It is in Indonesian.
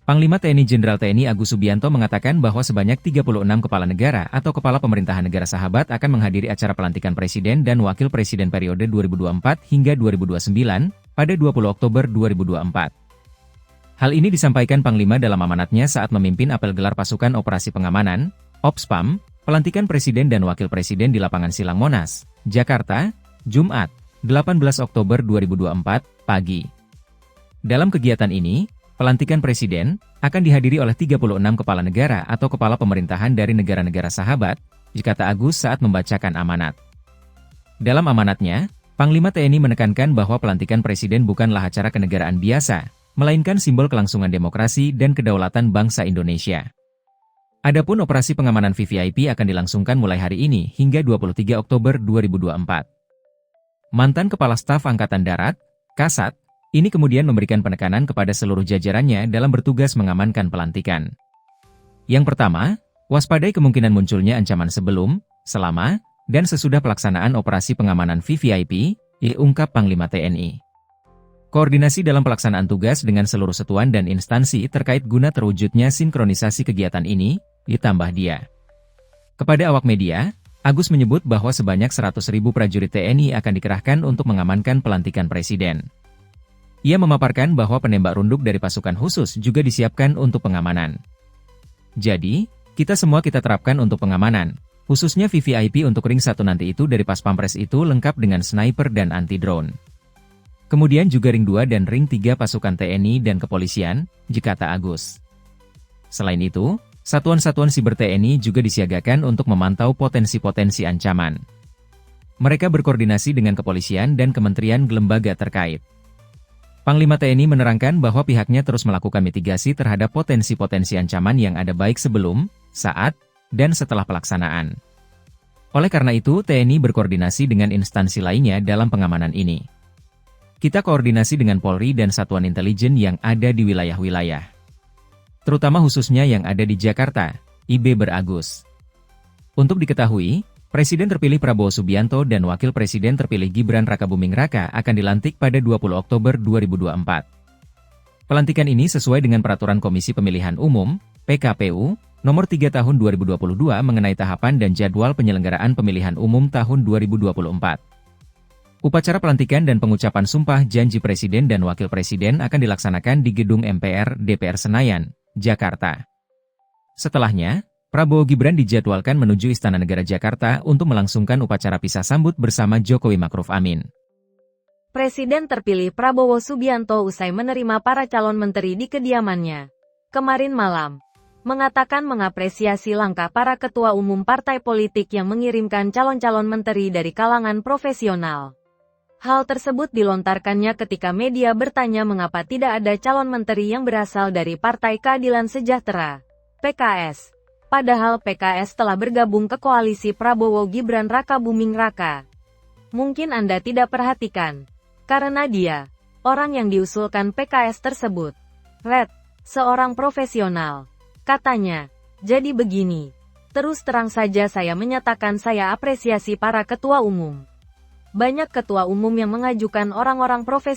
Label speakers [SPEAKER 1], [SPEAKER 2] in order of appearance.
[SPEAKER 1] Panglima TNI Jenderal TNI Agus Subianto mengatakan bahwa sebanyak 36 kepala negara atau kepala pemerintahan negara sahabat akan menghadiri acara pelantikan presiden dan wakil presiden periode 2024 hingga 2029 pada 20 Oktober 2024. Hal ini disampaikan Panglima dalam amanatnya saat memimpin apel gelar pasukan operasi pengamanan, OPSPAM, pelantikan presiden dan wakil presiden di lapangan Silang Monas, Jakarta, Jumat, 18 Oktober 2024, pagi. Dalam kegiatan ini, pelantikan presiden akan dihadiri oleh 36 kepala negara atau kepala pemerintahan dari negara-negara sahabat, kata Agus saat membacakan amanat. Dalam amanatnya, Panglima TNI menekankan bahwa pelantikan presiden bukanlah acara kenegaraan biasa, melainkan simbol kelangsungan demokrasi dan kedaulatan bangsa Indonesia. Adapun operasi pengamanan VVIP akan dilangsungkan mulai hari ini hingga 23 Oktober 2024. Mantan Kepala Staf Angkatan Darat, Kasat, ini kemudian memberikan penekanan kepada seluruh jajarannya dalam bertugas mengamankan pelantikan. Yang pertama, waspadai kemungkinan munculnya ancaman sebelum, selama, dan sesudah pelaksanaan operasi pengamanan VVIP, ungkap Panglima TNI. Koordinasi dalam pelaksanaan tugas dengan seluruh satuan dan instansi terkait guna terwujudnya sinkronisasi kegiatan ini, ditambah dia. Kepada awak media, Agus menyebut bahwa sebanyak 100.000 prajurit TNI akan dikerahkan untuk mengamankan pelantikan presiden. Ia memaparkan bahwa penembak runduk dari pasukan khusus juga disiapkan untuk pengamanan. Jadi, kita semua kita terapkan untuk pengamanan, khususnya VVIP untuk ring 1 nanti itu dari Pas Pampres itu lengkap dengan sniper dan anti-drone. Kemudian juga ring 2 dan ring 3 pasukan TNI dan kepolisian, kata Agus. Selain itu, satuan-satuan siber TNI juga disiagakan untuk memantau potensi-potensi ancaman. Mereka berkoordinasi dengan kepolisian dan kementerian lembaga terkait. Panglima TNI menerangkan bahwa pihaknya terus melakukan mitigasi terhadap potensi-potensi ancaman yang ada baik sebelum, saat, dan setelah pelaksanaan. Oleh karena itu, TNI berkoordinasi dengan instansi lainnya dalam pengamanan ini. Kita koordinasi dengan Polri dan satuan intelijen yang ada di wilayah-wilayah, terutama khususnya yang ada di Jakarta, IB beragus. Untuk diketahui, Presiden terpilih Prabowo Subianto dan Wakil Presiden terpilih Gibran Rakabuming Raka akan dilantik pada 20 Oktober 2024. Pelantikan ini sesuai dengan Peraturan Komisi Pemilihan Umum, PKPU, Nomor 3 Tahun 2022 mengenai tahapan dan jadwal penyelenggaraan pemilihan umum tahun 2024. Upacara pelantikan dan pengucapan sumpah janji Presiden dan Wakil Presiden akan dilaksanakan di Gedung MPR DPR Senayan, Jakarta. Setelahnya, Prabowo Gibran dijadwalkan menuju Istana Negara Jakarta untuk melangsungkan upacara pisah sambut bersama Jokowi Ma'ruf Amin.
[SPEAKER 2] Presiden terpilih Prabowo Subianto usai menerima para calon menteri di kediamannya kemarin malam, mengatakan mengapresiasi langkah para ketua umum partai politik yang mengirimkan calon-calon menteri dari kalangan profesional. Hal tersebut dilontarkannya ketika media bertanya mengapa tidak ada calon menteri yang berasal dari Partai Keadilan Sejahtera, PKS. Padahal PKS telah bergabung ke koalisi Prabowo Gibran Rakabuming Raka. Mungkin Anda tidak perhatikan, karena dia, orang yang diusulkan PKS tersebut, Red, seorang profesional. Katanya, jadi begini, terus terang saja saya menyatakan saya apresiasi para ketua umum. Banyak ketua umum yang mengajukan orang-orang profesional